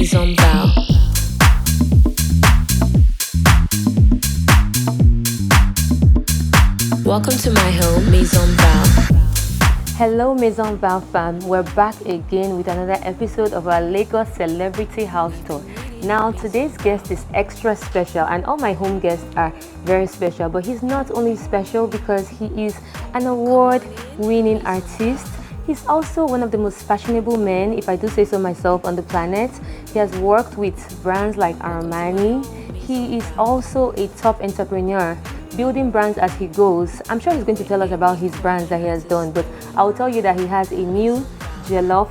Maizon Val. Welcome to my home, Maizon Val. Hello Maizon Val fam, we're back again with another episode of our Lagos Celebrity House Tour. Now today's guest is extra special and all my home guests are very special, but he's not only special because he is an award-winning artist. He's also one of the most fashionable men, if I do say so myself, on the planet. He has worked with brands like Armani. He is also a top entrepreneur, building brands as he goes. I'm sure he's going to tell us about his brands that he has done, but I'll tell you that he has a new jollof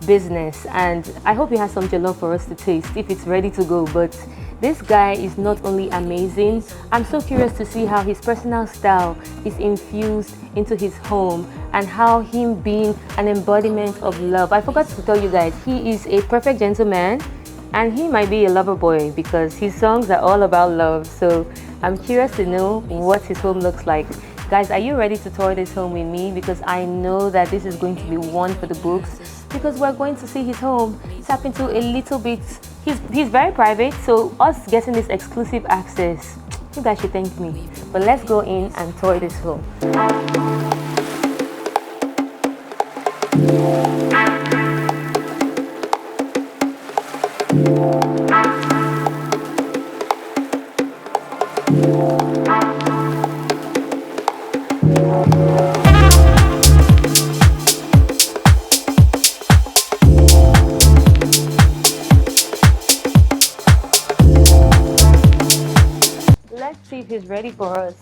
business, and I hope he has some jollof for us to taste if it's ready to go. But this guy is not only amazing, I'm so curious to see how his personal style is infused into his home and how him being an embodiment of love. I forgot to tell you guys, he is a perfect gentleman and he might be a lover boy because his songs are all about love. So I'm curious to know what his home looks like. Guys, are you ready to tour this home with me? Because I know that this is going to be one for the books, because we're going to see his home, tap into a little bit. He's very private, so us getting this exclusive access, you guys should thank me. But let's go in and tour this home. Let's see if he's ready for us.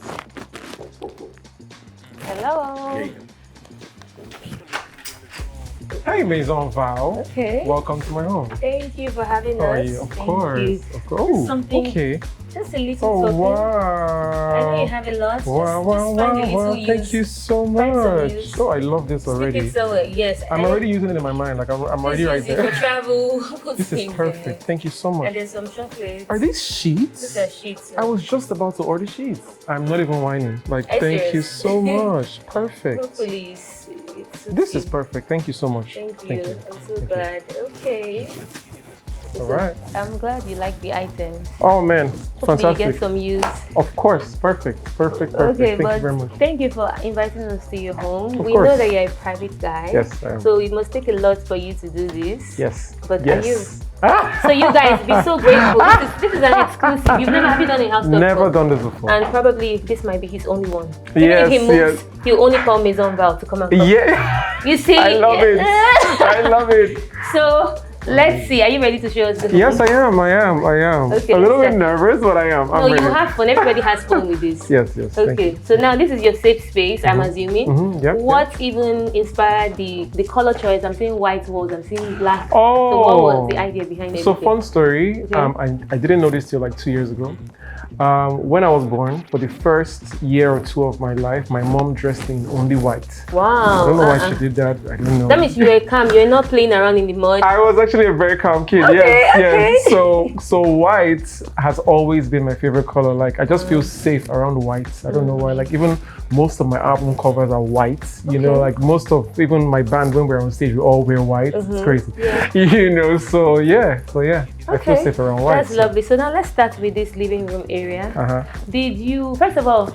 Hello. Hey, Maizon Val. Okay. Welcome to my home. Thank you for having How are us. you? Of Thank course. you. Of course. Oh, Something- okay. Just a little Oh, token. wow. I know you have a lot. Wow, Just wow, find wow, a little wow. use. Thank you so Find some much. use. Oh, I love this already. Stick it somewhere. Yes. I'm already using it in my mind. Like, I'm already This right is it there. for travel. Put This is things perfect. there. Thank you so And much. there's some chocolates. Are these sheets? These are sheets. I was just about to order sheets. I'm not even whining. Like, Are you thank you serious? so much. Perfect. Hopefully it's so This cute. is perfect. Thank you so much. Thank you. Thank you. I'm so Thank you. glad. Okay. All right. I'm glad you like the items. Oh, man. Hopefully you get Fantastic. some use. Of course. Perfect. Perfect. Perfect. Okay, Thank but you very much. thank you for inviting us to your home. Of We know course. that you're a private guy. Yes, I am. So it must take a lot for you to do this. Yes. But yes. are you? Ah! So you guys be so grateful. This is an exclusive. You've never have you done a house tour Never before? done this before. And probably this might be his only one. Even Yes, if he moves, yes. he'll only call Maizon Val to come and talk. Yeah. You see? I love it. I love it. So let's see. Are you ready to show us the home? Yes, I am. I am. I am. Okay, a little let's bit start. nervous, but I am. No, I'm you ready. have fun. Everybody has fun with this. Yes, yes. Thank Okay, you. so now this is your safe space, I'm assuming. Mhm, yep, What even inspired the color choice? I'm seeing white walls, I'm seeing black. So Oh. what was the idea behind it? So fun story. Okay. I didn't know this till like 2 years ago. When I was born, for the first year or two of my life, my mom dressed in only white. Wow. I don't know why she did that. I don't know. That means you were calm. You're not playing around in the mud. I was actually a very calm kid. Okay, yes, okay. yes. So white has always been my favorite color. Like I just feel safe around white. I don't know why. Like even most of my album covers are white. You know, like most of even my band when we're on stage, we all wear white. It's crazy. Yeah. You know. So yeah. I feel safe around white. That's lovely. So now let's start with this living room area. Uh-huh. Did you, first of all,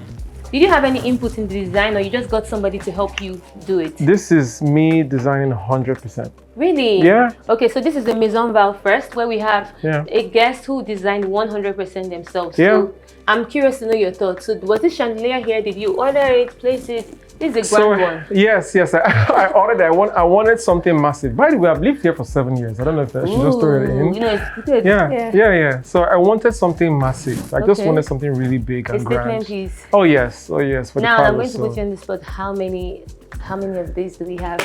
did you have any input in the design, or you just got somebody to help you do it? This is me designing 100%. Really? Yeah. Okay, so this is the Maizon Val first, where we have Yeah. a guest who designed 100% themselves. Yeah. So I'm curious to know your thoughts. So was this chandelier here? Did you order it, place it? This is a grand one. Yes. I ordered it. I wanted something massive. By the way, I've lived here for 7 years. I don't know if I should just throw it in. You know, it's good. Yeah. So I wanted something massive. I just Okay. wanted something really big A and statement grand. piece. Oh yes. For Now the I'm parlor, going to so. put you on the spot. How many of these do we have?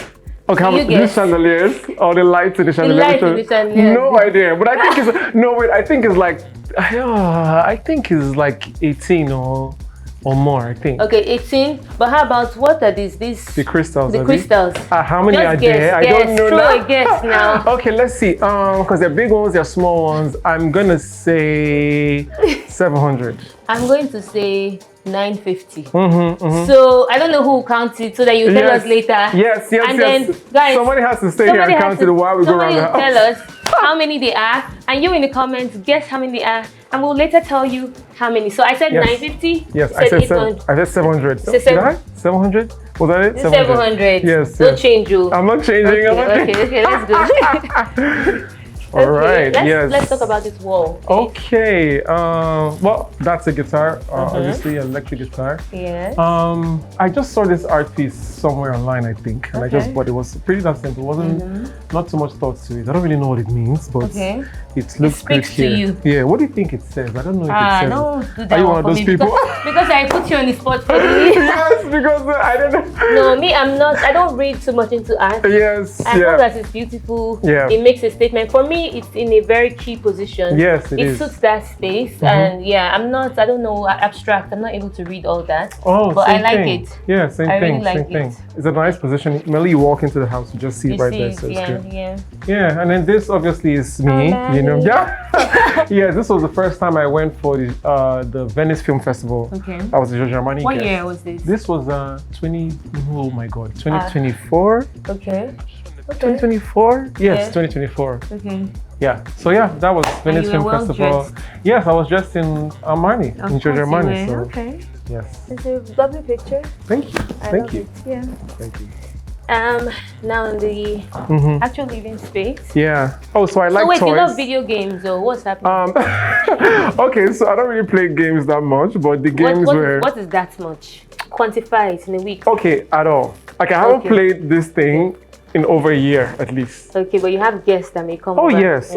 Okay, So you these guess. chandeliers or the lights in the chandelier? lights in the chandelier. No idea, but I think it's no wait. I think it's like I think it's like 18 or more. I think. Okay, 18. But how about what are these? The crystals. The are crystals. How many Just are guess, there? I guess. don't know Throw now. a guess now. Okay, let's see. Because they're big ones, they're small ones. I'm gonna say 700. I'm going to say 950. Mm-hmm. So I don't know who will count it, so that you tell us later. Yes. And then, guys, somebody has to stay here and count it while we go around somebody the will house. tell us how many they are, and you in the comments guess how many they are, and we'll later tell you how many. So I said 950. Yes, I said 700. Say 700? Was that it? 700. Yes. Don't change you. I'm not changing. Okay, let's go. All right. Let's talk about this wall. Okay. Well, that's a guitar, obviously an electric guitar. Yes. I just saw this art piece somewhere online, I think, and I just bought it. Was pretty that simple. It wasn't not too much thought to it. I don't really know what it means, but it looks good here. To you. Yeah. What do you think it says? I don't know if it says. Don't do that. Are you one of those people? Because I put you on the spot for me. Yes, because I don't know. No, me, I'm not. I don't read too much into art. Yes. As long as it's beautiful, it makes a statement. For me, it's in a very key position. Yes, it is. Suits that space, and I don't know, abstract. I'm not able to read all that. Oh, but I like thing. it. Yeah, same I thing. really like same thing. it. It's a nice position. Mainly, you walk into the house, you just see it right there, so it's good. Yeah, and then this obviously is me. You know, yeah. This was the first time I went for the Venice Film Festival. Okay. I was a Giorgio Armani. What year was this? This was 2024. Okay. 2024? Yes, 2024. Okay. Yeah. So that was Venice Film Festival. Dressed. Yes, I was dressed in Armani, in Giorgio Armani. So. Okay. Yes. It's a lovely picture. Thank you. Thank you. Yeah. Thank you. Now in the actual living space. Yeah. Oh, so I like toys. You love video games, or what's happening? Okay, so I don't really play games that much, but the games were. What is that much? Quantify it in a week. Okay, at all. Like I haven't played this thing in over a year at least. Okay, but you have guests that may come. Oh over. yes,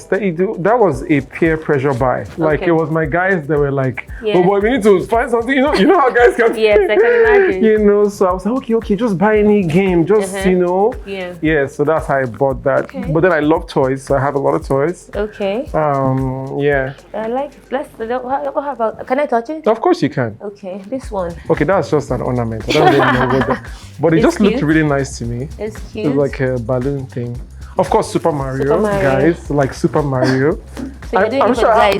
that was a peer pressure buy. Like it was my guys that were like, oh boy, we need to find something. You know how guys can. Yes, I can imagine. You know, so I was like, okay, just buy any game, just you know. Yeah. Yeah, so that's how I bought that. Okay. But then I love toys, so I have a lot of toys. Okay. Yeah. I like. How about? Can I touch it? Of course you can. Okay, this one. Okay, that's just an ornament. I don't really know what that. But it just looked really nice to me. It's cute. It's like a balloon thing. Of course, Super Mario, guys, like Super Mario. So I'm sure I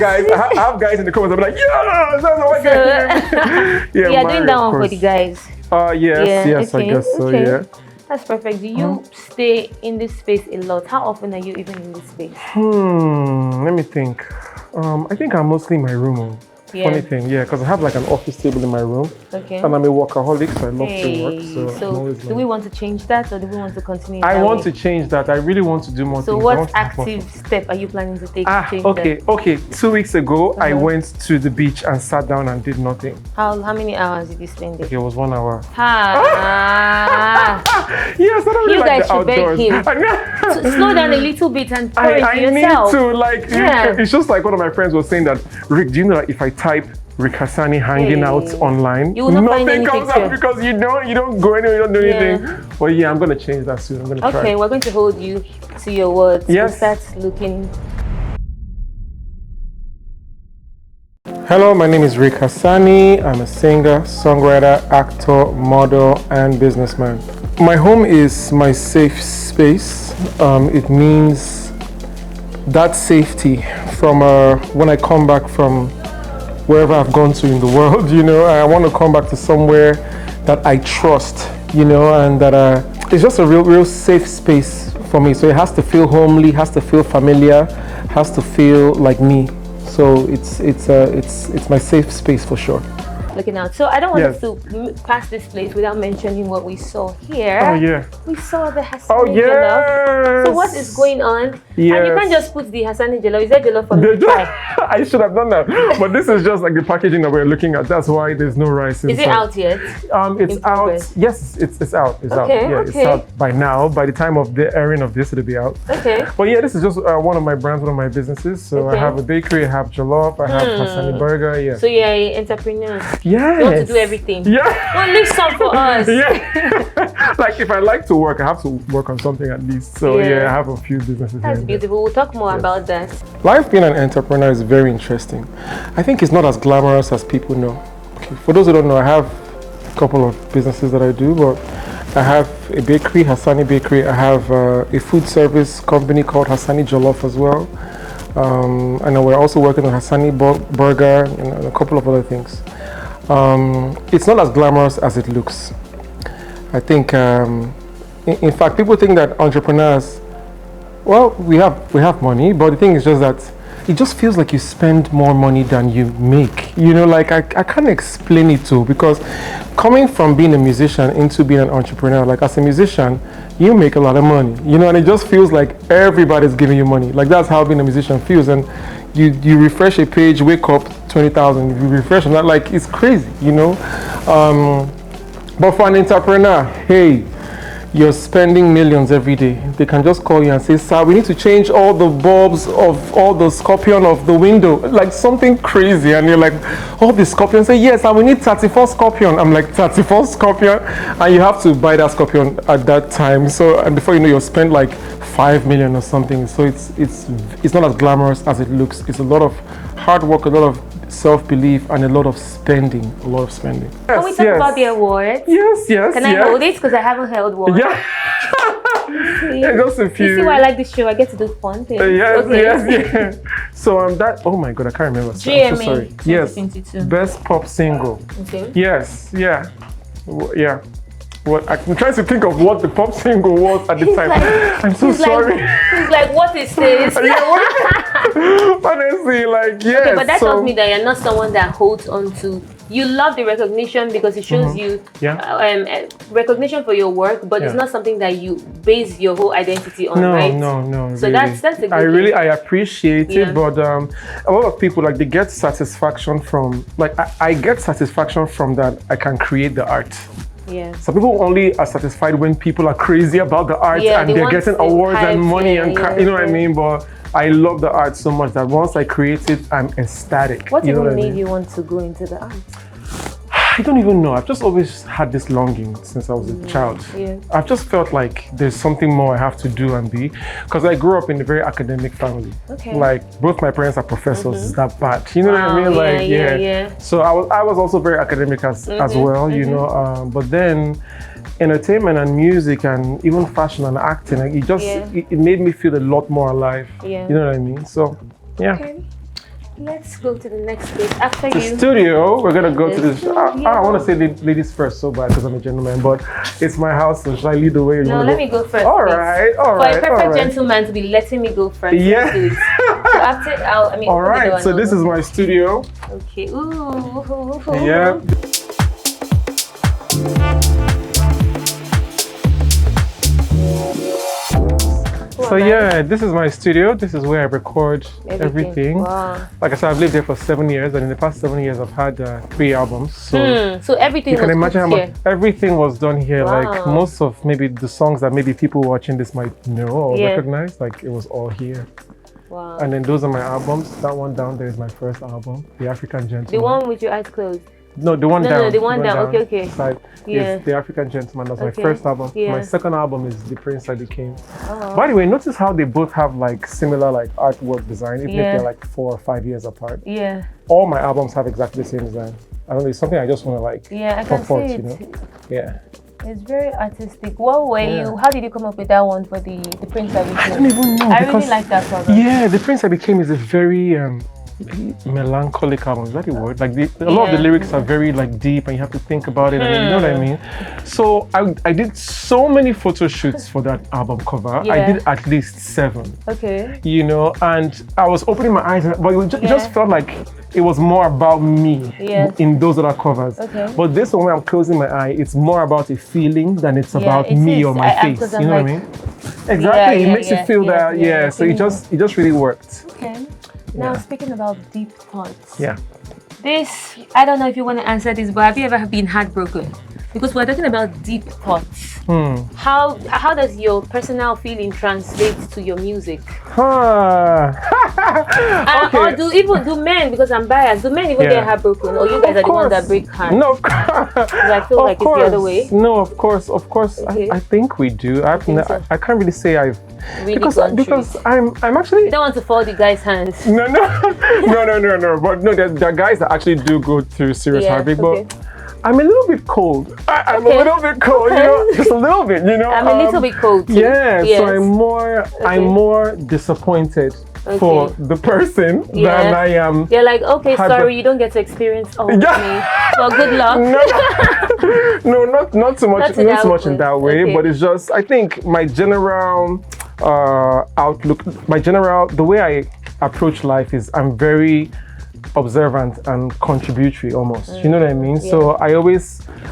have guys in the comments. I'm like, yeah, that's what yeah, Mario, doing that one for the guys. Yes, I guess so. Yeah. That's perfect. Do you stay in this space a lot? How often are you even in this space? Let me think. I think I'm mostly in my room. Funny thing, because I have like an office table in my room. Okay. And I'm a workaholic, so I love to work. So do we want to change that, or do we want to continue? I want to change that. I really want to do more things. So what active step are you planning to take to change that? Okay. 2 weeks ago, I went to the beach and sat down and did nothing. How many hours did you spend there? Okay, it was 1 hour. Yes, I don't really like the outdoors. Slow down a little bit and pour into yourself. I need to, it's just like one of my friends was saying that, Rick, do you know that if I type Ric Hassani hanging out online, nothing comes up because you don't go anywhere, you don't do anything. But I'm gonna change that soon. I'm gonna try. Okay, we're going to hold you to your words. Yes. We'll start looking. Hello, my name is Ric Hassani. I'm a singer, songwriter, actor, model, and businessman. My home is my safe space. It means that safety from when I come back from wherever I've gone to in the world, I want to come back to somewhere that I trust, and that it's just a real safe space for me. So it has to feel homely, has to feel familiar, has to feel like me. So it's my safe space for sure. Looking out. So I don't want us to pass this place without mentioning what we saw here. Oh yeah. We saw the Hassani jollof. So what is going on? Yes. And you can't just put the Hassani jollof. Is that jollof for me to try? I should have done that. But this is just like the packaging that we're looking at. That's why there's no rice inside. Is it out yet? It's out. Yes, it's out. It's out. Yeah, it's out by now. By the time of the airing of this, it'll be out. Okay. But this is just one of my brands, one of my businesses. So I have a bakery, I have jollof, I have Hassani burger. Yeah. So you're an entrepreneur. Yes. You want to do everything. Yeah. Well, leave some for us. Yeah. Like if I like to work, I have to work on something at least. So I have a few businesses. That's beautiful. We'll talk more about that. Life being an entrepreneur is very interesting. I think it's not as glamorous as people know. Okay. For those who don't know, I have a couple of businesses that I do, but I have a bakery, Hassani Bakery. I have a food service company called Hassani Jollof as well. And we're also working on Hassani Burger and a couple of other things. It's not as glamorous as it looks. I think, in fact, people think that entrepreneurs Well, we have money, but the thing is just that it just feels like you spend more money than you make. You know, like I can't explain it to, because coming from being a musician into being an entrepreneur, like as a musician, you make a lot of money, you know, and it just feels like everybody's giving you money. Like that's how being a musician feels. And you refresh a page, wake up 20,000, you refresh on that, like it's crazy, you know. But for an entrepreneur, hey, you're spending millions every day. They can just call you and say, sir, we need to change all the bulbs of all the scorpion of the window, like something crazy. And you're like, oh, the scorpion, say, yes, and we need 34 scorpion. I'm like, 34 scorpion? And you have to buy that scorpion at that time. So, and before you know, you'll spend like 5 million or something. So it's not as glamorous as it looks. It's a lot of hard work, a lot of self-belief, and a lot of spending. Can we talk about the awards? Yes. Can I hold it? Because I haven't held one. Yeah. Just a few. You see why I like this show? I get to do fun things. Yes. So that. Oh my God, I can't remember. GMA. I'm so sorry. Yes. Best pop single. Okay. Yes. Yeah. Yeah. What I'm trying to think of what the pop single was at the time. I'm so sorry. He's like, what is this? Honestly, like, yes. Okay, but that tells me that you're not someone that holds on to. You love the recognition because it shows you recognition for your work, but it's not something that you base your whole identity on, right? No. So really. that's a good thing. I appreciate it, but a lot of people, like, they get satisfaction from, like, I get satisfaction from that I can create the art. Yeah. Some people only are satisfied when people are crazy about the art and they're getting awards and money and you know what I mean. But I love the art so much that once I create it, I'm ecstatic. What even made you want to go into the art? I don't even know. I've just always had this longing since I was a child. Yeah. I've just felt like there's something more I have to do and be, because I grew up in a very academic family. Okay. Like both my parents are professors. It's that bad. You know what I mean? Like yeah. So I was also very academic as well. You know, but then entertainment and music and even fashion and acting, like, it made me feel a lot more alive. Yeah. You know what I mean? So yeah. Okay. Let's go to the next place after the you. Studio. We're gonna go to this. I want to say the ladies first, so bad because I'm a gentleman, but it's my house, so should I lead the way? No, let me go first. All right. For a perfect gentleman to be letting me go first. Yeah. So after, all right. So this is my studio. Okay. Ooh. Yeah. So yeah, this is my studio. This is where I record everything. Wow. Like I said, I've lived there for 7 years, and in the past 7 years, I've had 3 albums. So everything. You can imagine how much here. everything was done here. Wow. Like most of maybe the songs that maybe people watching this might know or recognize. Like it was all here. Wow. And then those are my albums. That one down there is my first album, The African Gentleman. The one with your eyes closed. No, the one down. No, the one down. Okay. Side is The African Gentleman. That's my first album. Yeah. My second album is The Prince I Became. By the way, notice how they both have like similar like artwork design, even if they're like 4 or 5 years apart. Yeah. All my albums have exactly the same design. I don't know, it's something I just want to like I can see it. You know? Yeah. It's very artistic. What were you? How did you come up with that one for the Prince I Became? I don't even know. I really like that song. Yeah, The Prince I Became is a very melancholic album. Is that the word? Like a lot of the lyrics are very like deep, and you have to think about it. And you know what I mean? So I did so many photo shoots for that album cover. I did at least 7. Okay. You know, and I was opening my eyes, but it just felt like it was more about me in those other covers. Okay. But this one, when I'm closing my eye, it's more about a feeling than it's about me or my face. You know what I mean? Exactly. It makes you feel that. So it just really worked. Okay. Now, speaking about deep thoughts. Yeah. This, I don't know if you want to answer this, but have you ever been heartbroken? Because we're talking about deep thoughts. How does your personal feeling translate to your music? Or do men, because I'm biased, do men even get heartbroken? Or you guys are the ones that break hearts? No. I feel like it's the other way. No, of course. Okay. I think we do. I can't really say I've really because I'm actually. You don't want to fall the guy's hands. No. But no, there are guys that actually do go through serious heartbreak. But I'm a little bit cold. I'm a little bit cold, you know, just a little bit, you know. I'm a little bit cold too. Yeah, so I'm more disappointed for the person than I am. You're like, okay, sorry, you don't get to experience all of me. Well, good luck. No, not so much. Not so much in that way, but it's just, I think my general outlook, the way I approach life is I'm very observant and contributory almost. You know what I mean? Yeah. So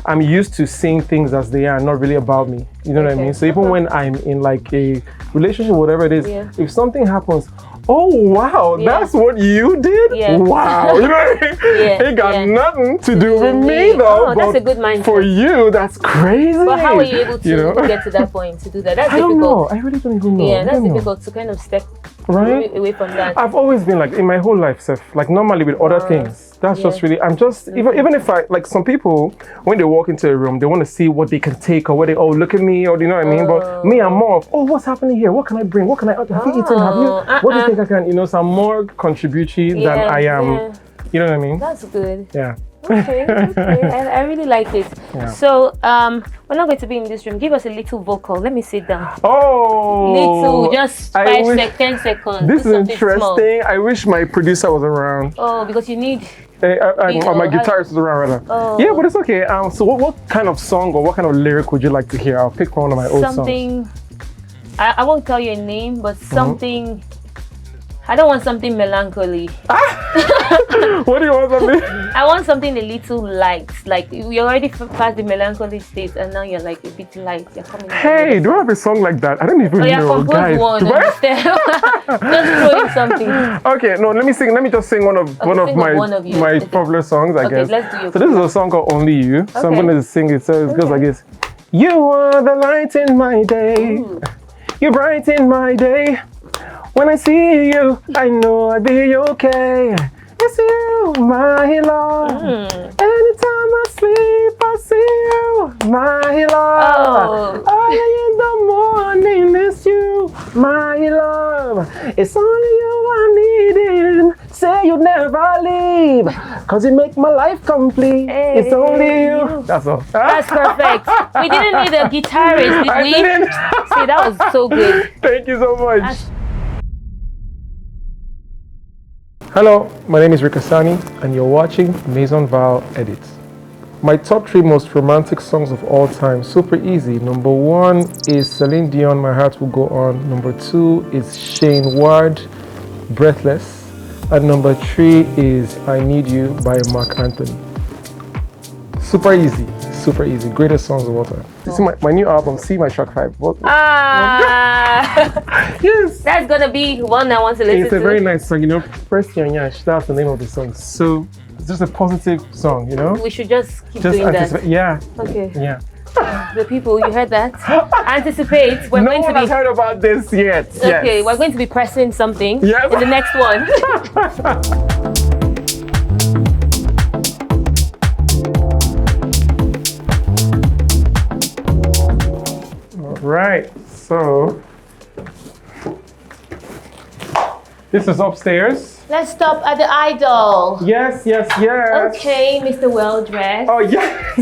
I'm used to seeing things as they are, not really about me. You know what I mean? So even when I'm in like a relationship, whatever it is, if something happens, oh wow, that's what you did? Yeah. Wow. You know what I mean? It got nothing to do with me though. Oh, that's a good mindset. For you, that's crazy. But how are you able to get to that point to do that? That's I difficult. don't know. I really don't even know. Yeah, that's difficult to kind of step away from that. I've always been like in my whole life, Seth, like normally with other things. That's just really, I'm just, even if I, like some people, when they walk into a room, they want to see what they can take or what they, oh, look at me, or you know what I mean? But me, I'm more of, oh, what's happening here? What can I bring? What can I, have you eaten? Have you, what do you think I can, so I'm more contributory than I am, you know what I mean? That's good. Yeah. Okay. I really like it. Yeah. So, we're not going to be in this room. Give us a little vocal. Let me sit down. Oh! Little, just 10 seconds. This is interesting. Small. I wish my producer was around. Oh, because you need... my guitarist is around right now. Oh. Yeah, but it's okay. So what kind of song or what kind of lyric would you like to hear? I'll pick one of my old songs. Something... I won't tell you a name, but something... I don't want something melancholy. What do you want something? I want something a little light. Like we already past the melancholy stage, and now you're like a bit light. You're coming. Hey, do I have a song like that? I don't even know, guys. One. Just throw in something. Okay, no, let me just sing one of my popular songs, I guess. Let's do your So this is a song called Only You. So I'm gonna sing it. So it goes like this. You are the light in my day. Ooh. You brighten my day. When I see you, I know I'll be okay. It's you, my love. Anytime I sleep, I see you, my love. Early in the morning, it's you, my love. It's only you I'm needing. Say you'll never leave, cause you make my life complete. Hey, it's only you. That's all. That's perfect. We didn't need a guitarist, did we? See, that was so good. Thank you so much. Hello, my name is Ric Hassani, and you're watching Maizon Val Edits. My top 3 most romantic songs of all time, super easy. Number 1 is Celine Dion, My Heart Will Go On. Number 2 is Shane Ward, Breathless. And number 3 is I Need You by Mark Anthony. Super easy, super easy. Greatest songs of all time. This is my new album, See My Shock 5. Yes! That's gonna be one I want to listen to. It's a very nice song, Press Your Nyash, that's the name of the song. So, it's just a positive song, We should just keep doing that. Yeah. Okay. Yeah. The people, you heard that? Anticipate. No one has heard about this yet. Okay, we're going to be pressing something in the next one. Right, so this is upstairs. Let's stop at the idol. Yes. Okay, Mr. Well-dressed. Oh, yes.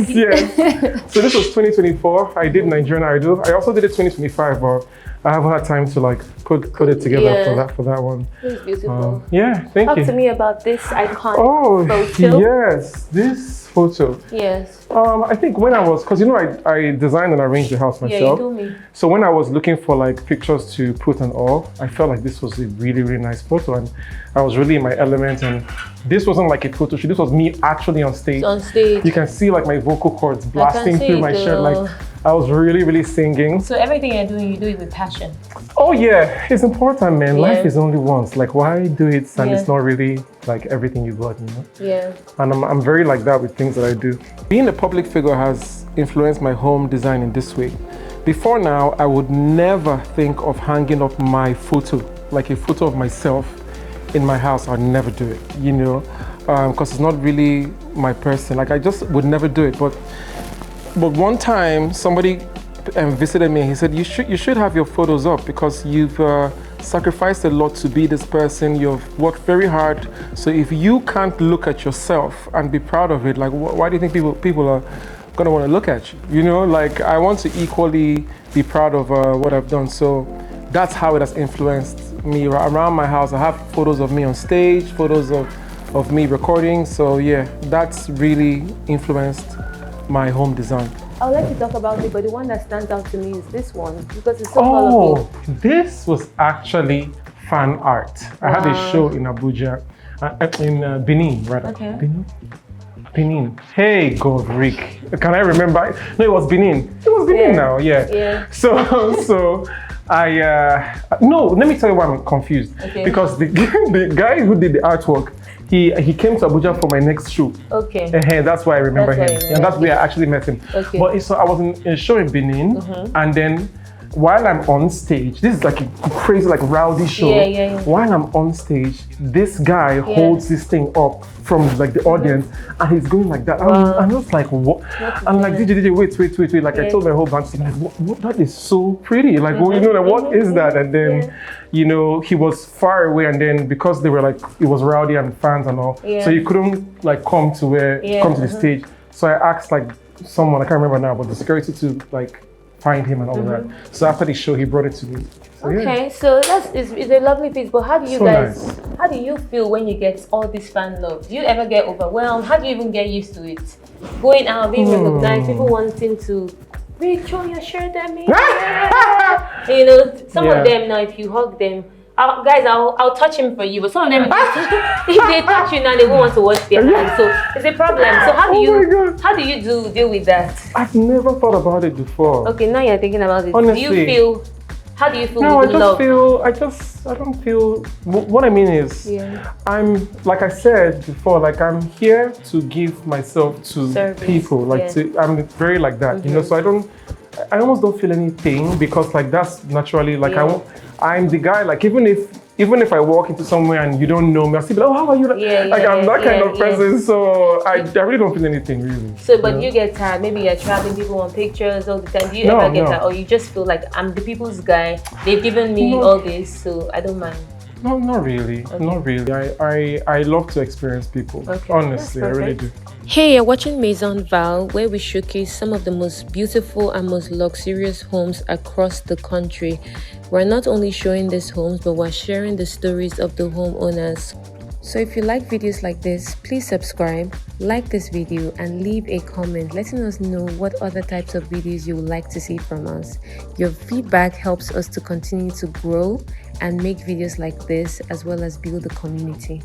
So this was 2024. I did Nigerian Idol. I also did it 2025, but I haven't had time to put it together for that one. It was beautiful. Thank you. Talk to me about this iconic photo. Yes, this photo. Yes. I think when I was, because I designed and arranged the house myself. Yeah, you told me. So when I was looking for pictures to put and all, I felt like this was a really, really nice photo, and I was really in my element. And this wasn't like a photo shoot. This was me actually on stage. On stage. You can see my vocal cords blasting through my shirt. I was really, really singing. So everything you're doing, you do it with passion. Oh yeah, it's important, man. Yeah. Life is only once. Why do it and it's not really everything you got, Yeah. And I'm very like that with things that I do. Being a public figure has influenced my home design in this way. Before now, I would never think of hanging up my photo, like a photo of myself in my house. I'd never do it, because it's not really my person. I just would never do it. But one time somebody visited me and he said, you should have your photos up because you've sacrificed a lot to be this person. You've worked very hard. So if you can't look at yourself and be proud of it, why do you think people are gonna want to look at you? I want to equally be proud of what I've done. So that's how it has influenced me around my house. I have photos of me on stage, photos of me recording. So yeah, that's really influenced my home design. I'll let you talk about it, but the one that stands out to me is this one because it's so colorful. This was actually fan art. I had a show in Abuja, in Benin, rather. Okay. Benin. Hey, God, Rick. Can I remember? No, it was Benin. It was Benin now, yeah. So no, let me tell you why I'm confused. Okay. Because the guy who did the artwork, he came to Abuja for my next show. Okay. That's why I remember him. And that's where I actually met him. Okay. But so I was in a show in Benin, and then while I'm on stage, this is like a crazy, like rowdy show. Yeah. While I'm on stage, this guy holds this thing up from like the audience, and he's going like that. I was like, what? I'm like, DJ, wait. Like I told my whole band, like, what? That is so pretty. Like, you know, like, what is that? And then, you know, he was far away, and then because they were like, it was rowdy and fans and all, so he couldn't like come to the stage. So I asked like someone, I can't remember now, but the security to like find him and all that. So after the show, he brought it to me. So, okay, so it's a lovely piece. But how do you guys? Nice. How do you feel when you get all this fan love? Do you ever get overwhelmed? How do you even get used to it? Going out, being recognized, people wanting to show your shirt at me. You know, some of them now, if you hug them. Guys, I'll touch him for you, but some of them if they touch you now, they won't want to wash their hands. So it's a problem. So how do you deal with that? I've never thought about it before. Okay, now you're thinking about it. Honestly, how do you feel no, with love? I don't feel, what I mean is, I'm, like I said before, like I'm here to give myself to service, people, like I'm very like that, you know, so I almost don't feel anything because like that's naturally, like I'm the guy, like even if I walk into somewhere and you don't know me, I'll still be like, oh, how are you? I'm that kind of person, so I really don't feel anything really. So, but you get tired, maybe you're traveling, people want pictures all the time. Do you ever get tired? Or you just feel like, I'm the people's guy, they've given me all this, so I don't mind? No, not really. Okay. Not really. I love to experience people. Okay. Honestly, I really do. Hey, you're watching Maizon Val, where we showcase some of the most beautiful and most luxurious homes across the country. We're not only showing these homes, but we're sharing the stories of the homeowners. So if you like videos like this, please subscribe, like this video, and leave a comment letting us know what other types of videos you would like to see from us. Your feedback helps us to continue to grow and make videos like this, as well as build a community.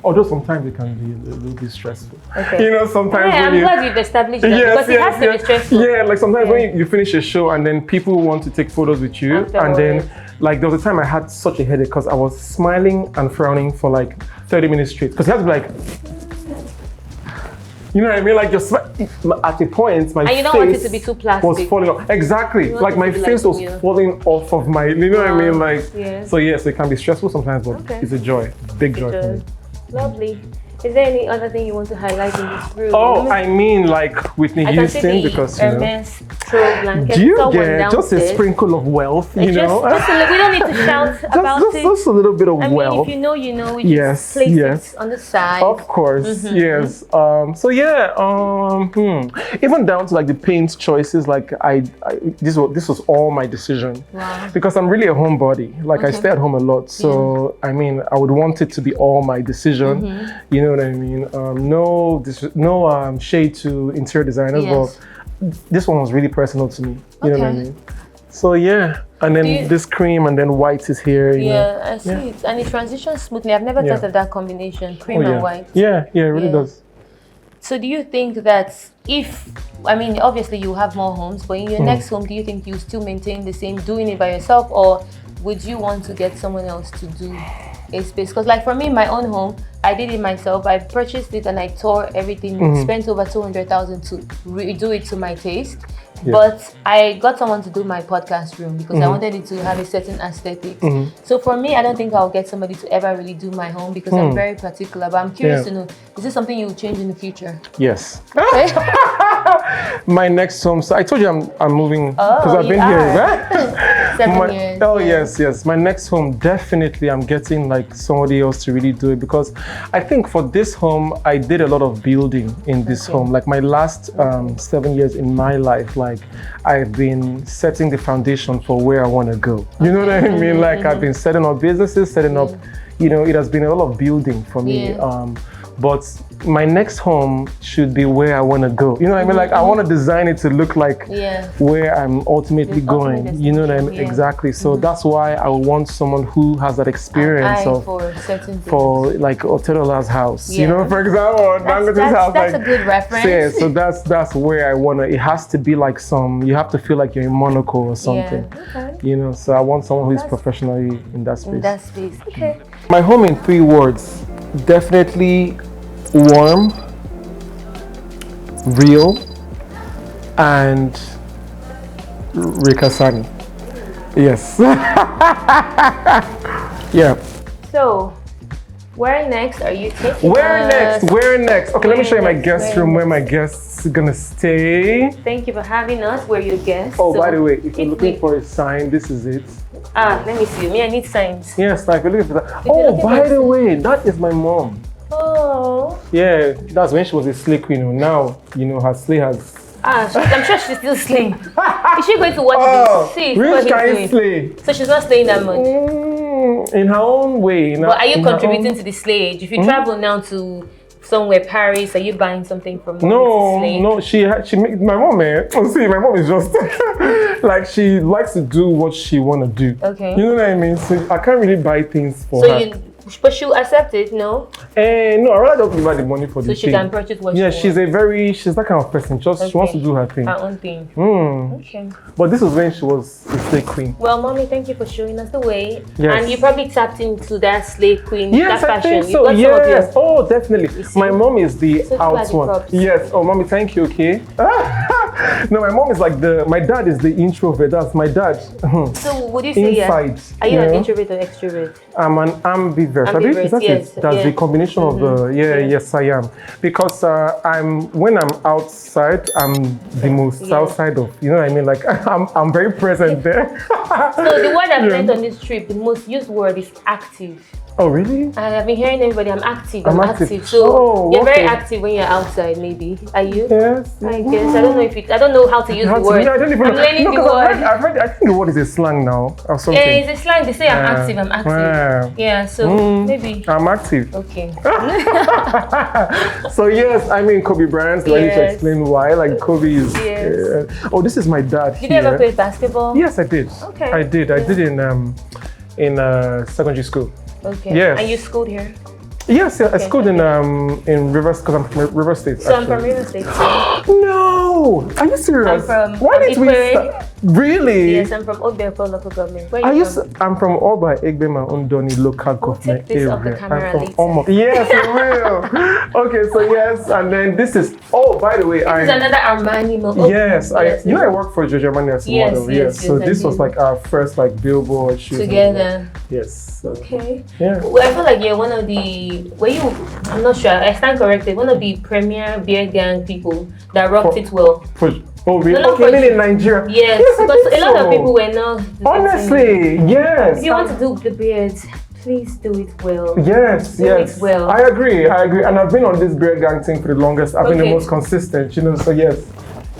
Although sometimes it can be a little bit stressful. Okay. You know, sometimes I'm glad you've established that because it has to be stressful. Yeah, like sometimes when you finish a show and then people want to take photos with you, and then like there was a time I had such a headache because I was smiling and frowning for like 30 minutes straight. Because you have to be like, you know what I mean? Like just at a point, my face you don't want it to be too plastic. Was falling off. Exactly. Like my face was falling off of my, you know what I mean? Like, so yes, it can be stressful sometimes, but it's a joy, big joy for me. Lovely. Is there any other thing you want to highlight in this room? Oh, I mean, like Whitney Houston, because you know. Blanket. Do you get just a sprinkle of wealth? You know, just we don't need to shout about it. Just a little bit of wealth. If you know, you know. We just place it on the side. Of course, yes. So yeah, even down to like the paint choices. Like this was all my decision. Wow. Because I'm really a homebody. Like I stay at home a lot. So I mean, I would want it to be all my decision. You know what I mean? No shade to interior designers, but this one was really personal to me. You know what I mean? So yeah, and then this cream and then white is here. You know? I see it, and it transitions smoothly. I've never thought of that combination, cream and white. Yeah, it really does. So do you think that obviously you have more homes, but in your next home, do you think you still maintain the same, doing it by yourself, or would you want to get someone else to do a space? Because like for me, my own home, I did it myself. I purchased it and I tore everything, spent over 200,000 to redo it to my taste. But I got someone to do my podcast room because I wanted it to have a certain aesthetic. So for me, I don't think I'll get somebody to ever really do my home because I'm very particular. But I'm curious to know, is this something you will change in the future? Yes. My next home, so I told you I'm moving because I've been here, right? 7 years. Oh yes. My next home, definitely I'm getting like somebody else to really do it because I think for this home, I did a lot of building in this home. Like my last 7 years in my life, like I've been setting the foundation for where I want to go. You know what I mean? Like I've been setting up businesses, setting up, you know, it has been a lot of building for me. but my next home should be where I want to go. You know what I mean? Like I want to design it to look like where I'm ultimately going. You know what I mean? Exactly. So that's why I want someone who has that experience of for certain things. for like Otelola's house. You know, for example, Dangote's house. That's like, a good reference. yeah, so that's where I wanna. It has to be like you have to feel like you're in Monaco or something. Okay. You know, so I want someone who is professionally in that space. In that space. Okay. My home in 3 words: definitely warm, real, and Ric Hassani. Yes. Yeah. So, where next are you taking Where us? next? Where next? Okay, let me show you my next? guest room where my guests are gonna stay. Thank you for having us. We're your guests. Oh, So by the way, if you're looking we- for a sign, this is it. let me see. Me, I need signs. Yes, like you're looking for that. you're Oh, looking by for- the way, that is my mom. Oh. Yeah, that's when she was a slay queen. Now, you know, her slay has. I'm sure she's still slaying. Is she going to watch Oh, this? See, rich what guy he's doing. slay. So she's not slaying that much. In her own way. But are you contributing to the slayage? If you travel now to somewhere, Paris, are you buying something from No, slay? no, she made my mom, man. See, my mom is just like she likes to do what she wanna do. Okay. You know what I mean? So I can't really buy things for So her. but she'll accept it, no? No, I rather just give her the money for So the she thing. can purchase what she Yeah, wants. she's that kind of person. Just she wants to do her thing. Her own thing. Okay. But this was when she was a slay queen. Well, mommy, thank you for showing us the way. Yes. And you probably tapped into that slay queen, Yes, that I fashion. think You so. got some of Yes. your- Oh, definitely. see? My mom is the So out these are the one. props. Yes. Oh, mommy, thank you. Okay. No, my mom is like my dad is the introvert. That's my dad. So would you say Inside. Are you an know? introvert or extrovert? I'm an ambivert. I think Ambivert, that's yes, it. That's yeah. the combination of the yes I am. Because when I'm outside, I'm the most outside of, you know what I mean? Like I'm very present there. So the word I've learned on this trip, the most used word is active. Oh really? And I've been hearing everybody, I'm active. So okay. you're very active when you're outside, maybe. Are you? Yes. I guess. I don't know I don't know how to use the word. I don't even I'm learning the 'cause word. I've heard, I think the word is a slang now or something. Yeah, it's a slang. They say I'm active. I'm active. Yeah, so maybe. I'm active. Okay. So yes, I mean Kobe Bryant. Do I need to Yes. explain why? Like Kobe is. Yes. Oh, this is my dad. Did you ever play basketball? Yes, I did. Okay. I did. I did in secondary school. Okay. Yes. And you schooled here? Yes, I schooled in Rivers because I'm from River State. So I'm from River State. No, are you serious? I'm from Why did we Ikwe. start? Really? Yes, I'm from Obepo local government. Where are you from? I'm from Oba Egbema Undoni local government take this off the area. camera I'm from later. Omo. Yes, I will. Okay, so yes, and then this is. Oh, by the way, This is another Armani model. Yes, I work for Giorgio Armani as a Yes, model. yes, So yes, this I was do. like our first like billboard shoot. Together. Yes. So, Okay. yeah. Well, I feel like you're one of the I'm not sure, I stand corrected, one of the premier beer gang people that rocked it well. Oh, really? No, Okay, maybe in Nigeria. Yes, I because think a lot of so. people were not. Honestly, yes. If you want to do the beards, please do it well. Yes, Do yes. it well. I agree. And I've been on this beer gang thing for the longest. I've been the Okay. most consistent, you know. So yes.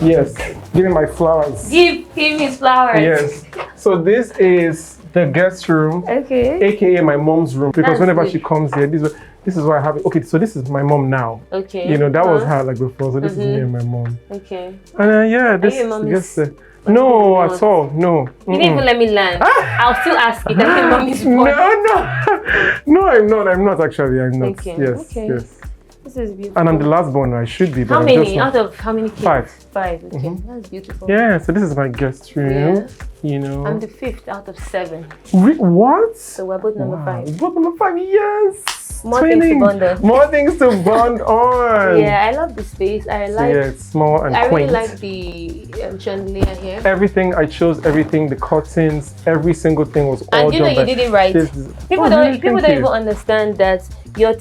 Give me my flowers. Give him his flowers. Yes. So this is the guest room, Okay. aka my mom's room, because That's whenever good. she comes here, this is why I have it. Okay, so this is my mom now. Okay. You know, that was her like before. So this is me and my mom. Okay. And yeah, this you your mom guess. is- No, not? at all. No. You didn't even let me land. I'll still ask it. I think mommy's No, voice. no, I'm not. I'm not actually. I'm not. Okay, Yes, okay. yes. This is beautiful. And I'm the last born. I should be. But How I'm many? just not. Out of how many kids? 5. 5. Okay. That's beautiful. Yeah. So this is my guest room. Yeah. You know. I'm the 5th out of 7. What? So we're both number 5. Both number 5. Yes. More things to bond on. More things to bond on. Yeah, I love the space. I So like. yeah, it's small and I quaint. really like the chandelier here. Everything I chose, everything, the curtains, every single thing was all And you know done you by did it right. this- People Oh, don't. really? People Thank don't you. even understand that your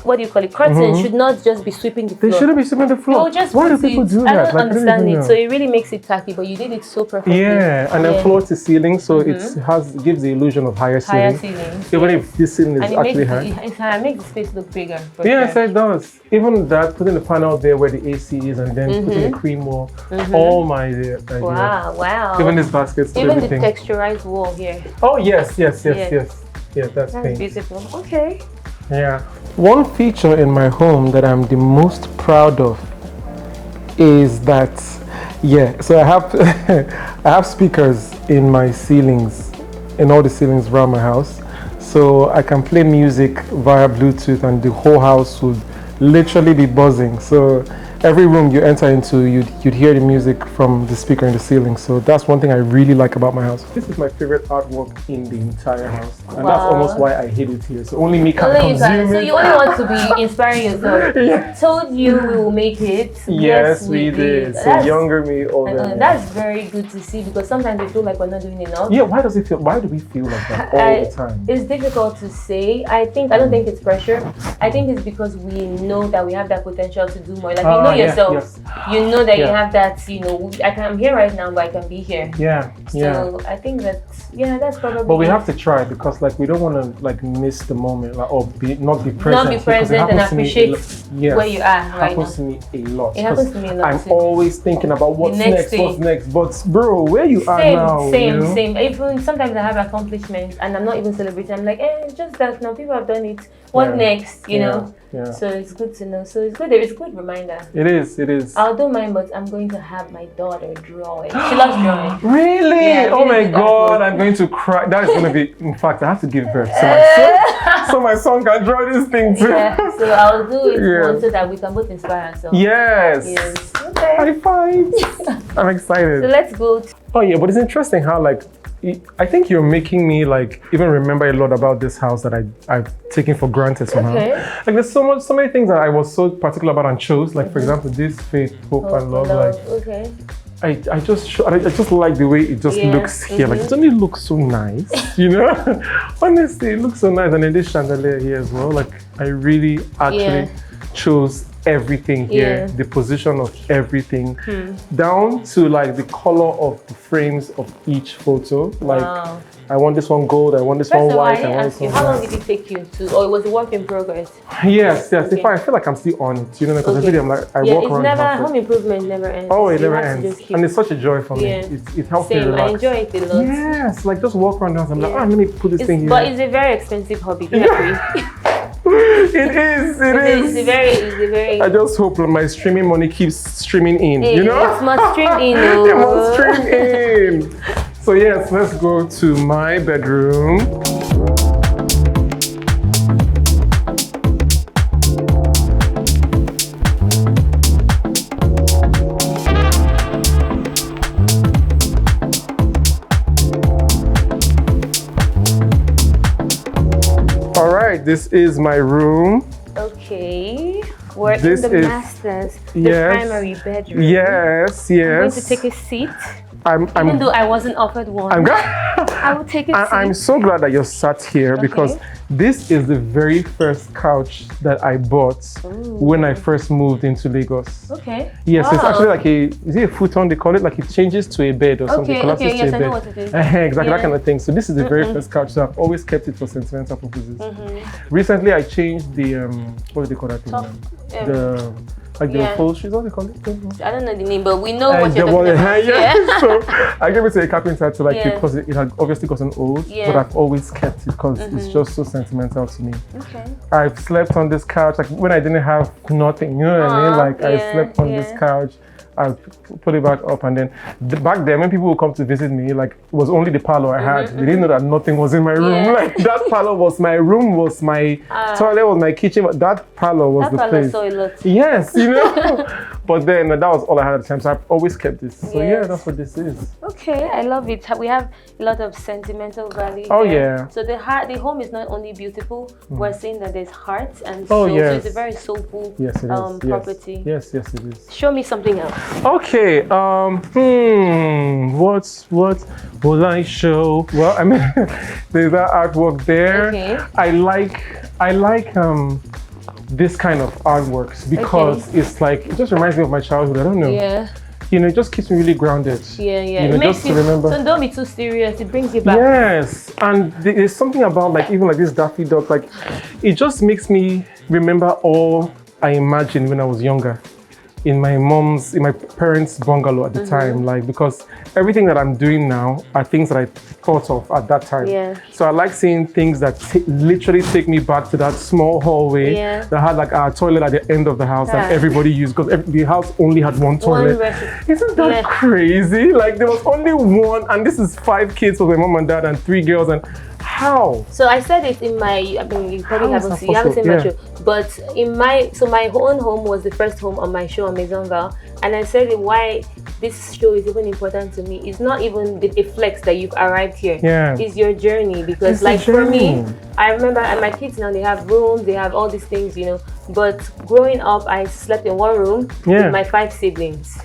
what do you call it? Curtains should not just be sweeping the They floor. shouldn't be sweeping the floor. You'll just Why do put people it- do I that? don't Like, understand even it. know. So it really makes it tacky, but you did it so perfectly. Yeah, and then Yeah. floor to ceiling, so it gives the illusion of higher Higher ceiling. ceilings. Even yes. if this ceiling is And it makes actually high. it makes the space look bigger. for Yes, sure. it does. Even that, putting the panel there where the AC is, and then putting the cream wall, all my ideas. Wow, wow. Even this baskets, Even the everything. texturized wall here. Oh yes, yes, yes, Yeah. yes. Yeah, that's That's pink. beautiful. Okay. Yeah. One feature in my home that I'm the most proud of is that, yeah, so I have I have speakers in my ceilings, in all the ceilings around my house, so I can play music via Bluetooth and the whole house would literally be buzzing. So every room you enter into, you'd hear the music from the speaker in the ceiling. So that's one thing I really like about my house. This is my favorite artwork in the entire house, and that's almost why I hate it here. So only me can consume it. So you only want to be inspiring yourself. Yeah. Told you we will make it. Yes, we did. So younger me, older me. That's very good to see, because sometimes we feel like we're not doing enough. Yeah, why do we feel like that all the time? It's difficult to say. I don't think it's pressure. I think it's because we know that we have that potential to do more. Like, you know yourself. Yes. You know that you have that, I'm here right now, but I can be here. Yeah. So I think that, that's probably. But we have to try, because like we don't want to like miss the moment, like, or not be present. Not be present and appreciate where you are right now. It happens to me a lot. It happens to me a lot I'm too. always thinking about what's next. But bro, where you are now? Same. Even sometimes I have accomplishments and I'm not even celebrating. I'm like, it's just that now people have done it. What next? You know? Yeah. So it's good to know. So it's good. It's a good reminder. It is. I'll do mine, but I'm going to have my daughter draw it. She loves drawing. Really? Yeah, oh my God! I'm going to cry. That is going to be. In fact, I have to give birth so my son can draw this thing too. Yeah. So I'll do it once so that we can both inspire ourselves. Yes. Okay. High five! I'm excited. So let's go. Oh yeah, but it's interesting how like. I think you're making me like even remember a lot about this house that I've taken for granted somehow. Okay. Like there's so many things that I was so particular about and chose. Like for example, this faith, hope and love. Like okay. I just like the way it just looks here. Like it doesn't look so nice, Honestly, it looks so nice, and then this chandelier here as well. Like I really actually chose everything here, the position of everything, down to like the color of the frames of each photo. Like I want this one gold, I want this one white, I want this one how long did it take you to, or it was a work in progress? Yes. In fact, I feel like I'm still on it, because every day I'm like, I walk around. Home improvement never ends. Oh, it never ends. And it's such a joy for me. It helps me relax. I enjoy it a lot. Yes, like just walk around the house. I'm like, let me put this thing here. But it's a very expensive hobby. Do you agree? It is. It's a very. I just hope that my streaming money keeps streaming in. It must stream in. It must stream in. So yes, let's go to my bedroom. This is my room. Okay. We're in the master's, primary bedroom. Yes. I'm going to take a seat. Even though I wasn't offered one, I will take a seat. I'm so glad that you're sat here because this is the very first couch that I bought when I first moved into Lagos. Okay. Yes, it's actually like is it a futon they call it? Like it changes to a bed or something. Okay, yes, I know what it is. Exactly, that kind of thing. So this is the very first couch, so I've always kept it for sentimental purposes. Recently, I changed the what do they call that thing? The upholstery, what do they call it? I don't know the name, but we know what you're talking about. So I gave it to a carpenter to because it had obviously gotten old, but I've always kept it because it's just so sentimental to me. Okay. I've slept on this couch like when I didn't have nothing, you know what I mean? Like I slept on this couch. I put it back up, and then back then when people would come to visit me, like it was only the parlor I had. They didn't know that nothing was in my room. Like that parlor was my room, was my toilet, was my kitchen. But that parlor was the place. Saw a lot. Yes, But then that was all I had at the time, so I've always kept this. So that's what this is. Okay, I love it. We have a lot of sentimental value. Oh yeah. So the home is not only beautiful. We're saying that there's heart and soul. So it's a very soulful property. Yes, it is. Show me something else. Okay. What will I show? Well, I mean, there's that artwork there. Okay. I like this kind of artworks because it's like it just reminds me of my childhood. I don't know. Yeah. It just keeps me really grounded. Yeah. It makes just to remember. So don't be too serious. It brings you back. Yes, and there's something about even this Daffy Duck. Like, it just makes me remember all I imagined when I was younger. in my parents' bungalow at the time, like, because everything that I'm doing now are things that I thought of at that time. Yeah. So I like seeing things that literally take me back to that small hallway that had like our toilet at the end of the house that everybody used, because the house only had one toilet. Isn't that crazy? Like, there was only one, and this is 5 kids with my mom and dad and 3 girls, and how? So I said it in my, I mean, you probably haven't seen my show, but my own home was the first home on my show on Maizon Val, and I said why this show is even important to me. It's not even a flex that you've arrived here. It's your journey, because it's like for me, I remember, and my kids now, they have rooms, they have all these things, you know, but growing up, I slept in one room with my 5 siblings.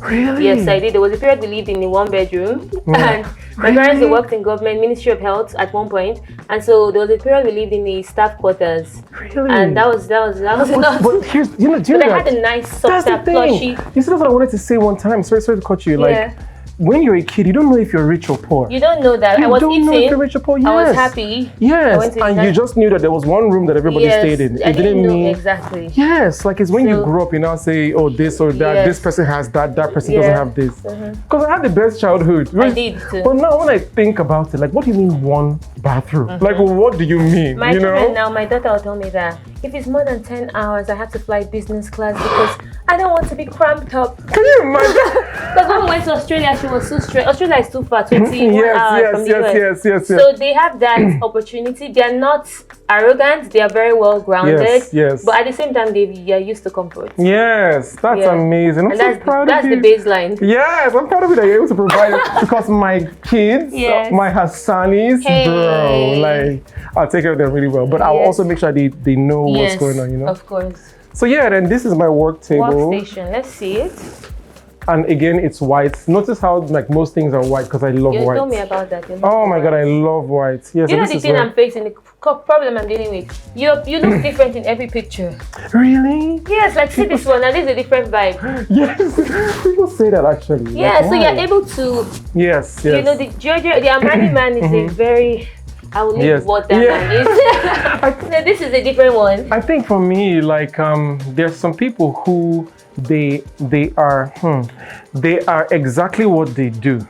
Really? Yes, I did. There was a period we lived in a 1-bedroom, and my parents, they worked in government, Ministry of Health at one point, and so there was a period we lived in the staff quarters. Really? And that was enough. But here's, do you know But I had a nice soft plushy. You see, that's what I wanted to say one time. Sorry to cut you. Like, when you're a kid, you don't know if you're rich or poor. You don't know that. I was eating. Know if you're rich or poor. I was happy. Yes, and you just knew that there was one room that everybody stayed in. I didn't know exactly. Yes, like it's when you grow up, you now say, oh, this or that. This person has that. That person doesn't have this. Because I had the best childhood. I did too. But now when I think about it, like, what do you mean one bathroom? Like, what do you mean? My children now, my daughter will tell me that if it's more than 10 hours, I have to fly business class because I don't want to be cramped up. Can you imagine? Because when we went to Australia, she was so stressed. Australia is too far, 21 hours from the US. Yes. So they have that opportunity. They are not arrogant. They are very well grounded. Yes. But at the same time, they are used to comfort. Yes, that's amazing. I'm so proud of you. That's the baseline. Yes, I'm proud of you that you're able to provide it, because my kids, my Hassanis, bro, like, I'll take care of them really well. But I'll also make sure they know what's going on, you know? Of course. So then this is my work table. Workstation, let's see it. And again, it's white. Notice how like most things are white, because I love white. You told me about that. Oh my God, I love white. Yes, you know the thing I'm facing, the problem I'm dealing with. You look different in every picture. Really? Yes, like see this one, and this is a different vibe. Yes, people say that actually. Yeah, like, so you're able to. Yes. You know, the Amani man is a very. I will leave what that man is. No, this is a different one. I think for me, like, there's some people who they are exactly what they do.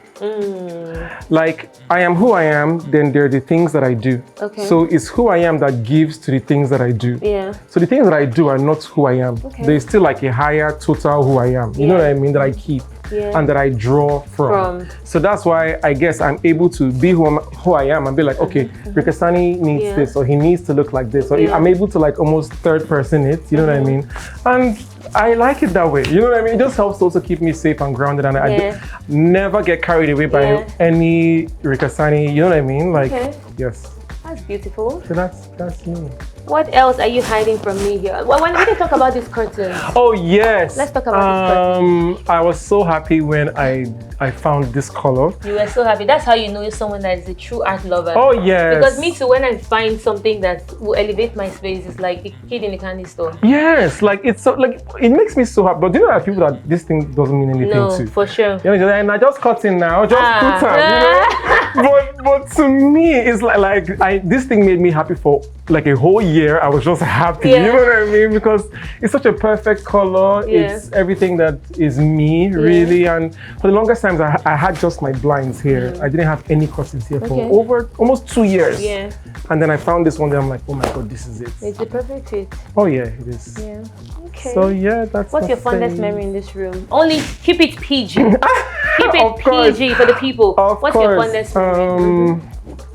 Like, I am who I am, then there are the things that I do. Okay. So it's who I am that gives to the things that I do. Yeah. So the things that I do are not who I am. Okay. There's still like a higher total who I am. You know what I mean? That I keep. And that I draw from. So that's why I guess I'm able to be who I am and be like, okay, Ric Hassani needs this, or he needs to look like this. Or I'm able to like almost third person it, you know what I mean? And I like it that way, you know what I mean? It just helps to also keep me safe and grounded, and I never get carried away by any Ric Hassani, you know what I mean? Like, yes. That's beautiful. So that's me. What else are you hiding from me here? When we talk about this curtain. Oh yes. Let's talk about this curtain. I was so happy when I found this color. You were so happy. That's how you know you're someone that is a true art lover. Oh yes. Because me too, when I find something that will elevate my space, it's like a kid in a candy store. Yes, like it's so like it makes me so happy. But do you know that people that this thing doesn't mean anything to? No, for sure. You know, and I just cut in now, just put time, you know. But to me, it's like this thing made me happy for like a whole year. I was just happy, you know what I mean? Because it's such a perfect color. It's everything that is me, really. And for the longest times, I had just my blinds here. I didn't have any curtains here for over almost 2 years. Yeah. And then I found this one. Then I'm like, oh my God, this is it. It's the perfect fit. Oh yeah, it is. Yeah. Okay. So yeah, that's. What's your fondest memory in this room? Only keep it PG. Keep it PG for the people. What's your fondest memory?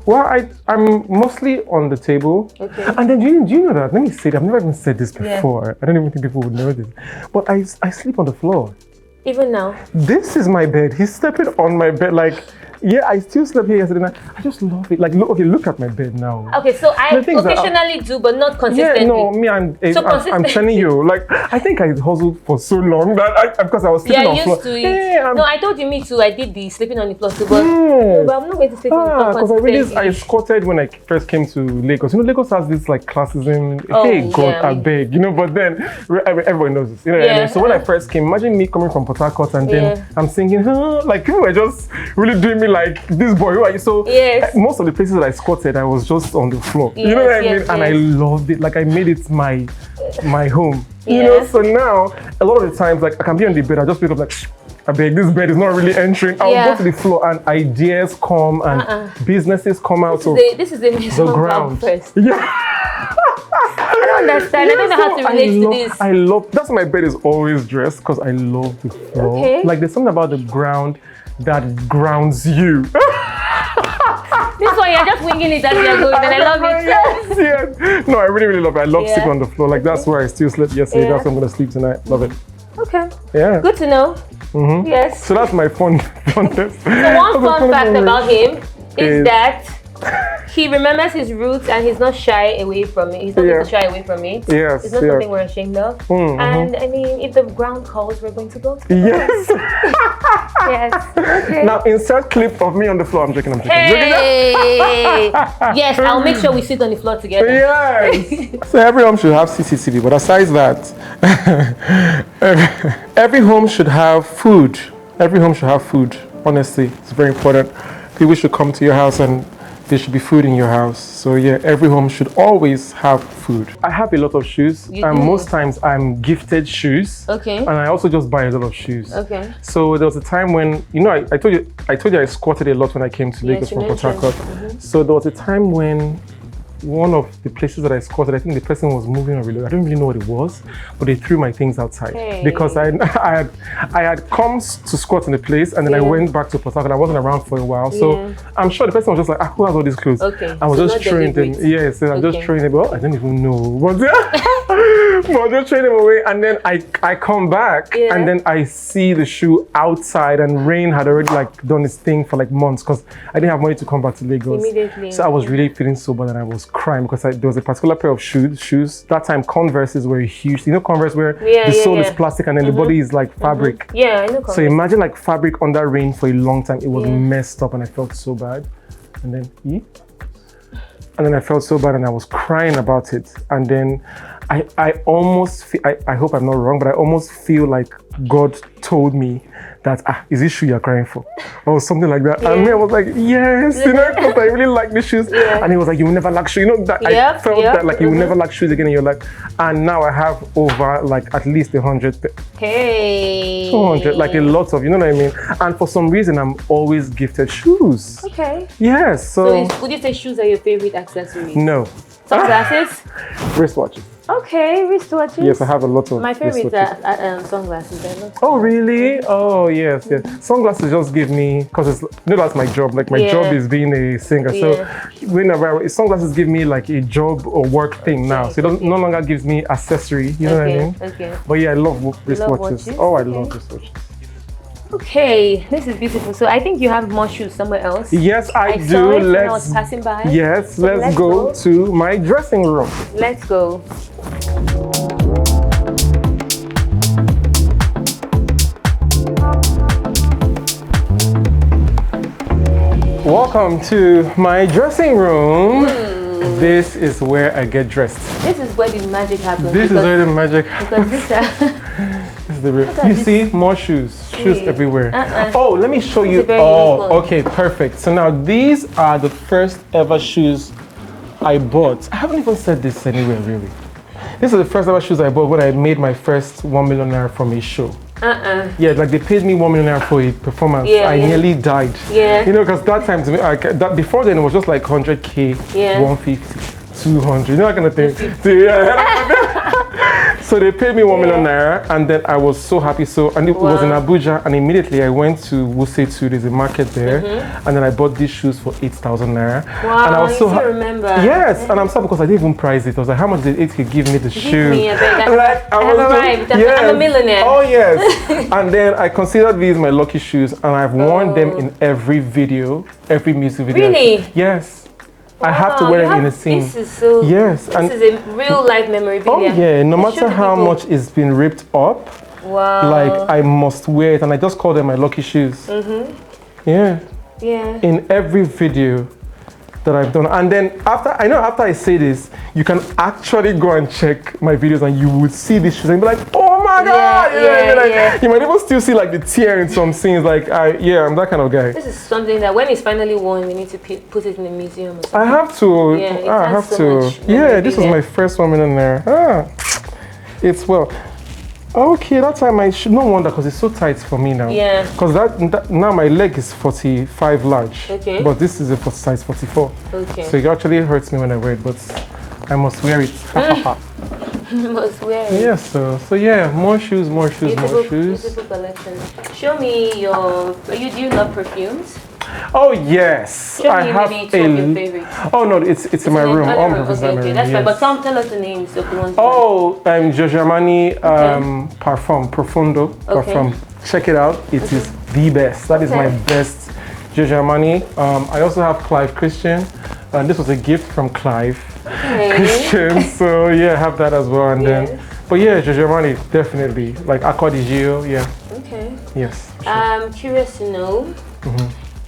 Well, I'm mostly on the table. Okay. And then do you know that? Let me say that. I've never even said this before. Yeah. I don't even think people would know this. But I sleep on the floor. Even now? This is my bed. He's stepping on my bed like... Yeah, I still slept here yesterday night. I just love it. Like, look at my bed now. Okay, so I occasionally do, but not consistently. Yeah, no, me, I'm telling you. Like, I think I hustled for so long that because I was sleeping on the floor. Used to it. Yeah, no, I told you me too. I did the sleeping on the floor too, but I'm not going to sleep on the floor. Because I realized I squatted when I first came to Lagos. You know, Lagos has this like classism. Hey, God, I beg. You know, but then everyone knows this. You know what I mean? So when I first came, imagine me coming from Port Harcourt and then I'm singing, like people were just really doing me like, this boy, who are you? So most of the places that I squatted, I was just on the floor. You know what I mean? And I loved it. Like I made it my my home. You know, so now a lot of the times, like I can be on the bed, I just wake up like, I beg, this bed is not really entering. I'll go to the floor and ideas come and businesses come out. This is the ground first. Yeah. I don't understand. I don't know how to relate to this. I love, that's why my bed is always dressed, because I love the floor. Okay. Like there's something about the ground that grounds you. This one, you're just winging it as you're going, and I love it. Yes. No, I really, really love it. I love sleeping on the floor. Like that's where I still slept yesterday. That's where I'm gonna sleep tonight. Love it. Okay. Yeah. Good to know. Yes. So that's my fun test. So one fun fact about him is that he remembers his roots and he's not shy away from it. He's not going to shy away from it. Yes. It's not something we're ashamed of. And I mean, if the ground calls, we're going to go. Yes. Yes. Okay. Now insert clip of me on the floor. I'm joking. Hey. Yes, I'll make sure we sit on the floor together. Yes. So every home should have CCTV, but aside that, every home should have food. Every home should have food. Honestly, it's very important. People should come to your house and there should be food in your house. So yeah, every home should always have food. I have a lot of shoes, and most times I'm gifted shoes. Okay. And I also just buy a lot of shoes. Okay. So there was a time when, you know, I told you I squatted a lot when I came to Lagos from Port Harcourt. So there was a time when one of the places that I squatted, I think the person was moving or reloading. I don't really know what it was, but they threw my things outside because I had come to squat in the place, and then I went back to Port Harcourt. I wasn't around for a while, so I'm sure the person was just like, who has all these clothes? Okay. I was just throwing them. Yes, and I'm just throwing them. Well, I don't even know, but I'm just throwing them away, and then I come back, and then I see the shoe outside, and rain had already like done its thing for like months because I didn't have money to come back to Lagos. Immediately. So I was really feeling so bad, and I was crying because there was a particular pair of shoes. That time Converses were huge. You know Converse where the sole is plastic and then the body is like fabric. Yeah, I know Converse. So imagine like fabric under rain for a long time. It was messed up, and I felt so bad. And then I felt so bad, and I was crying about it. And then I almost feel, I hope I'm not wrong, but I almost feel like God told me that, is this shoe you're crying for? Or something like that. And me, I was like, yes, you know, because I really like the shoes. And he was like, you will never lack shoes. You know, that I felt that like you will never lack shoes again in your life. And now I have over like at least 100. 200, like a lot of, you know what I mean? And for some reason, I'm always gifted shoes. Okay. Yes, so would you say shoes are your favorite accessory? No. Sunglasses? Wristwatches. Okay, wristwatches. Yes, I have a lot of. My favorite are sunglasses. I love Oh really? Oh yes, yes. Sunglasses just give me, because it's, you know, that's my job. Like my job is being a singer. So whenever sunglasses give me like a job or work thing now. So it no longer gives me accessory. You know what I mean? Okay. But yeah, I love wristwatches. I love wristwatches. Okay, this is beautiful. So I think you have more shoes somewhere else. Yes, I do. Saw it when I was passing by. Yes, so let's go to my dressing room. Let's go. Welcome to my dressing room. This is where I get dressed. This is where the magic happens. This is where the magic happens. Because this is the real. You see more shoes everywhere. Oh, let me show you. Oh, okay, perfect. So now these are the first ever shoes I bought. I haven't even said this anywhere really. This is the first ever shoes I bought when I made my first 1 million naira from a show. Yeah, like they paid me 1 million naira for a performance. I nearly died. You know, because that time to me, that before then it was just like 100K, 150, 200, you know, that kind of thing. So they paid me 1 million naira, and then I was so happy. And it was in Abuja, and immediately I went to Wuse 2, there's a market there, and then I bought these shoes for 8,000 naira. Wow, and I was so remember. Yes, and I'm sad because I didn't even price it. I was like, how much did 8K give me the shoe? Give me a bit. Like, I have arrived. I'm a millionaire. Oh yes. And then I considered these my lucky shoes, and I've worn them in every video, every music video. Really? Yes. I have to wear it in a scene. This is so. Yes, this is a real life memorabilia. Oh yeah, no matter how much it's been ripped up, like I must wear it, and I just call them my lucky shoes. Yeah. In every video that I've done, and then after I say this, you can actually go and check my videos, and you would see these shoes and be like, oh my god! You might even still see like the tear in some scenes. Like I'm that kind of guy. This is something that when it's finally worn, we need to put it in a museum or something. I have to. I have to. Yeah, this was my first 1 million naira. It's well. Okay, that time I should no wonder because it's so tight for me now. Yeah. Because that now my leg is 45 large. Okay. But this is a size 44. Okay. So it actually hurts me when I wear it, but I must wear it. You must wear it. Yeah. So yeah, more shoes, more shoes, more shoes. Beautiful collection. Show me your. Do you love perfumes? Oh yes, Show I me have maybe two of your favorites. Oh no, it's in my room. Okay, All my perfumes are in my okay, room. that's fine. Yes. But tell us the names of the ones. Oh, Giorgio Armani Parfum Profondo Parfum. Check it out. It is the best. That is my best Giorgio Armani. I also have Clive Christian. This was a gift from Clive Christian. So yeah, I have that as well. And then, but yeah, Giorgio Armani definitely like Acqua di Gio. Yeah. Okay. Yes. Sure. I'm curious to know.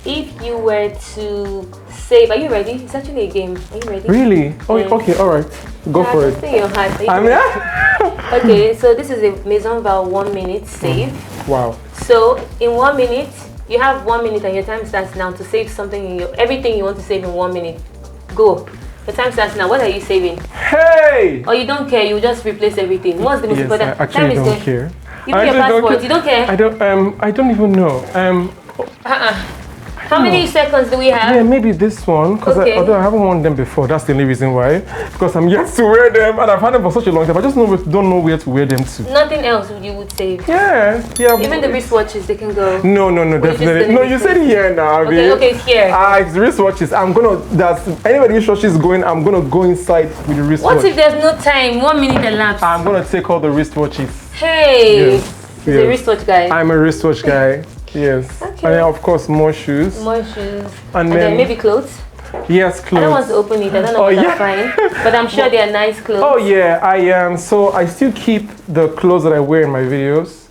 If you were to save, are you ready? It's actually a game. Are you ready? Really? Oh, okay, all right. Go for it. Your heart. I'm Okay, so this is a Maizon Val 1 minute save. Wow. So in 1 minute, you have 1 minute and your time starts now to save something in everything you want to save in 1 minute. Go. Your time starts now. What are you saving? Hey! Or you don't care, you just replace everything. What's the most important? I actually don't care. Even your passport, you don't care? I don't even know. How many seconds do we have? Yeah, maybe this one, because although I haven't worn them before, that's the only reason why. Because I'm yet to wear them, and I've had them for such a long time. I just don't know where to wear them to. Nothing else you would save? Yeah. Even the wristwatches, they can go. No, definitely. No, you said here now, Okay, it's here. It's wristwatches. That's anybody wristwatches going, I'm gonna go inside with the wristwatch. What if there's no time? 1 minute elapsed. I'm gonna take all the wristwatches. Hey! He's a wristwatch guy. I'm a wristwatch guy. Yes. Okay. And then of course more shoes. More shoes. And then maybe clothes. Yes, clothes. I don't want to open it. I don't know if that's fine. But I'm sure they are nice clothes. Oh yeah, I am. So I still keep the clothes that I wear in my videos.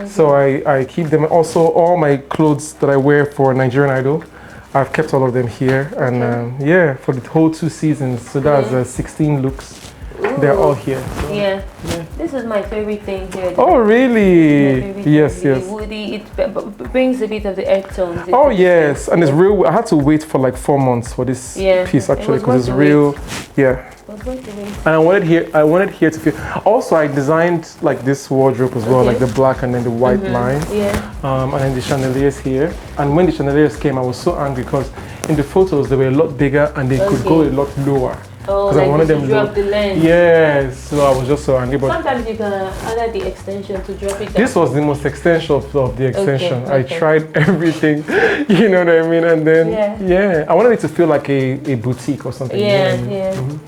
So I keep them. Also, all my clothes that I wear for Nigerian Idol, I've kept all of them here. And yeah, for the whole 2 seasons. So that's 16 looks. Ooh. They're all here. So, yeah. This is my favorite thing here. Oh really? Yes. Woody, it brings a bit of the earth tones. Oh yes, and it's real. I had to wait for like 4 months for this piece actually because it's real. Yeah. And I wanted here to feel. Also, I designed like this wardrobe as well, like the black and then the white line. Yeah. And then the chandeliers here. And when the chandeliers came, I was so angry because in the photos they were a lot bigger and they could go a lot lower. Oh, like I wanted them to drop the lens. Yes, so I was just so angry. But sometimes you can add the extension to drop it down. This was the most extension of the extension. I tried everything, you know what I mean? And then, I wanted it to feel like a boutique or something. Yeah, you know what I mean?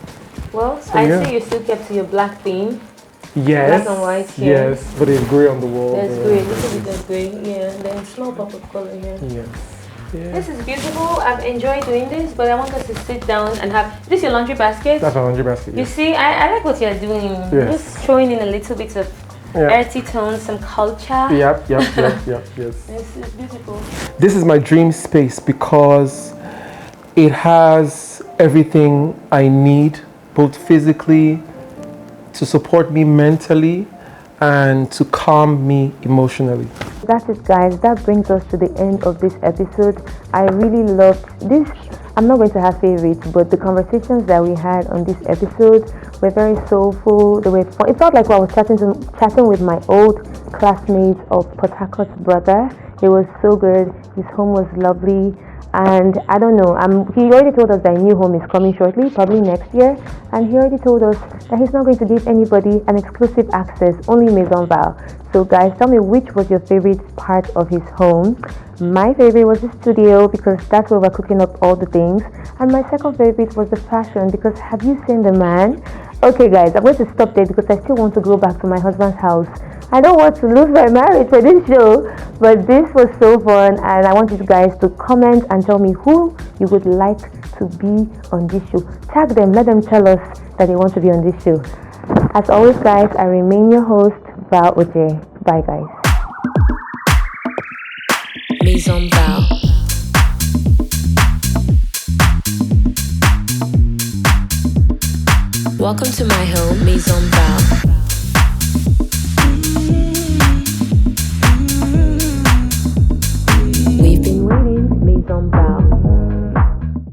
Well, so I see you still kept to your black theme. Yes. Black and white here. Yes, but it's grey on the wall. There's grey, little bit of grey, then small pop of color here. Yes. Yeah. This is beautiful. I've enjoyed doing this, but I want us to sit down and have. Is this your laundry basket? That's my laundry basket. You see, I like what you're doing. Yes. Just throwing in a little bit of earthy tones, some culture. Yep. Yes. This is beautiful. This is my dream space because it has everything I need, both physically, to support me mentally, and to calm me emotionally. That's it, guys. That brings us to the end of this episode. I really loved this. I'm not going to have favorites, but the conversations that we had on this episode were very soulful. They were fun. It felt like I was chatting with my old classmates of Port Harcourt's brother. It was so good. His home was lovely. And I don't know, he already told us that a new home is coming shortly, probably next year. And he already told us that he's not going to give anybody an exclusive access, only Maizon Val. So guys, tell me which was your favorite part of his home. My favorite was the studio because that's where we're cooking up all the things. And my second favorite was the fashion because have you seen the man? Okay guys, I'm going to stop there because I still want to go back to my husband's house. I don't want to lose my marriage for this show, but this was so fun and I want you guys to comment and tell me who you would like to be on this show. Tag them, let them tell us that they want to be on this show. As always guys, I remain your host, Val Oje. Bye guys. Maizon Val. Welcome to my home, Maizon Val.